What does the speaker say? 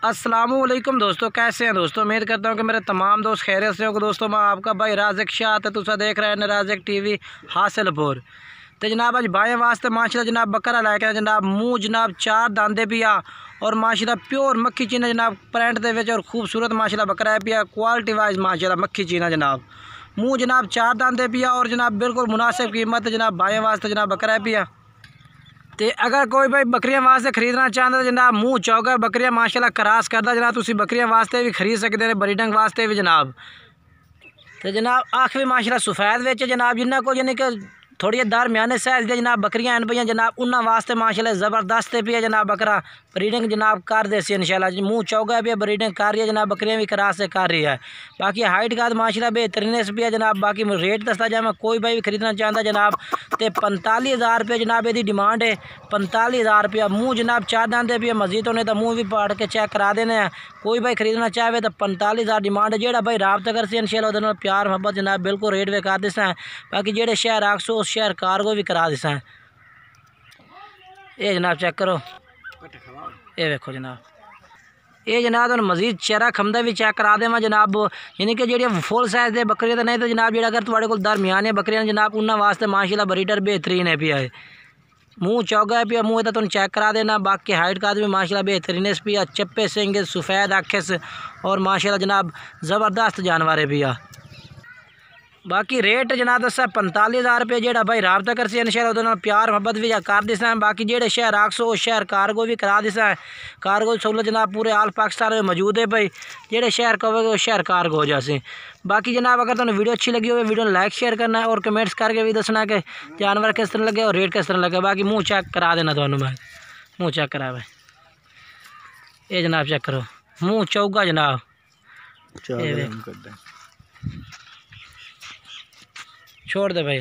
अस्सलामुअलैकुम दोस्तों, कैसे हैं दोस्तों। उम्मीद करता हूँ कि मेरे तमाम दोस्त खैरियत से होंगे। दोस्तों मैं आपका भाई राज़िक शाह तो तुसा देख रहे हैं राज़िक टीवी हासिलपुर। तो जनाब अज भाई वास्ते माशाल्लाह जनाब बकरा लैके जनाब मुँह जनाब 4 दांदे पिया और माशाल्लाह प्योर मक्खी चीना जनाब प्रिंट दे विच और खूबसूरत माशाल्लाह बकरा है पिया क्वालिटी वाइज माशाल्लाह मक्खी चीना जनाब मुँह जनाब 4 दांदे पिया और जनाब बिल्कुल मुनासिब कीमत जनाब भाई वास्ते जनाब बकरा है पिया। तो अगर कोई भाई बकरियां वास्ते खरीदना चाहता है जनाब मुँह चौगा बकरियां माशाल्लाह क्रॉस करता जनाब तुम बकरियां वास्ते भी खरीद सकते हैं ब्रीडिंग वास्ते भी जनाब। तो जनाब आँख भी माशाल्लाह सफ़ेद विच जनाब जिन्होंने को यानी कि थोड़ी दरम्याने साइज़ दे जनाब बकरियां हैं पे जनाब उन्होंने वास्ते माशाल्लाह ज़बरदस्त पे जनाब बकरा ब्रीडिंग जनाब कर दे सी इंशाल्लाह मुँह चौगा भी ब्रीडिंग कर रही है जनाब बकरियां भी क्रॉस से कर रही है। बाकी हाइट का माशाल्लाह बेहतरीन भी है जनाब। बाकी रेट दसता जाए मैं कोई भाई भी खरीदना चाहता जनाब तो 45,000 रुपये जनाब यदी डिमांड है। 45,000 रुपया मुँह जनाब 4 दांदे भी मजीद होने तो मुँह भी पाड़ के चेक करा देने हैं। कोई भाई खरीदना चाहे तो 45,000 डिमांड है। जो भाई रबता कर सी इंशाल्लाह प्यार मोहब्बत जनाब बिल्कुल रेट वे कर दिसा है। बाकी जेडे शहर आखसो उस शहर कार्गो भी करा दिसा है। ये जनाब चेक करो, ये देखो जनाब ये जनाब तो मजीद चेहरा खमदा भी चेक करा देव जनाब। यानी कि जी फुल साइज दे बकरियां तो नहीं तो जनाब जो अगर तुम्हारे को दरमियाने बकरियां जनाब उन्होंने वास्ते माशाल्लाह ब्रीडर बेहतरीन है पिया है। मुँह चौगा है पिया मुँह तो तुम चेक करा देना। बाकी हाइट का भी माशाल्लाह बेहतरीन पिया चप्पे सिंगे सफ़ेद आँखें और माशाल्लाह जनाब ज़बरदस्त जानवर है पिया। बाकी रेट जनाब दसा 45,000 रुपये जो भाई रबता कर सी इंशाल्लाह प्यार मोहब्बत भी कर दिसा है। बाकी जेडे शहर आखसो उस शहर कार्गो भी करा दिसा है। कार्गो सहूलत जनाब पूरे आल पाकिस्तान में मौजूद है भाई। जेडे शहर कहोगे उस शहर कार्गो हो जाए। बाकी जनाब अगर तुम्हें वीडियो अच्छी लगी हो वीडियो लाइक शेयर करना है और कमेंट्स करके भी दसना कि जानवर किस तरह लगे और रेट किस तरह लगे। बाकी मुँह चेक करा देना तो मैं मुँह चेक करा भाई ये जनाब चेक करो मुँह चौगा जनाब छोड़ दे भाई।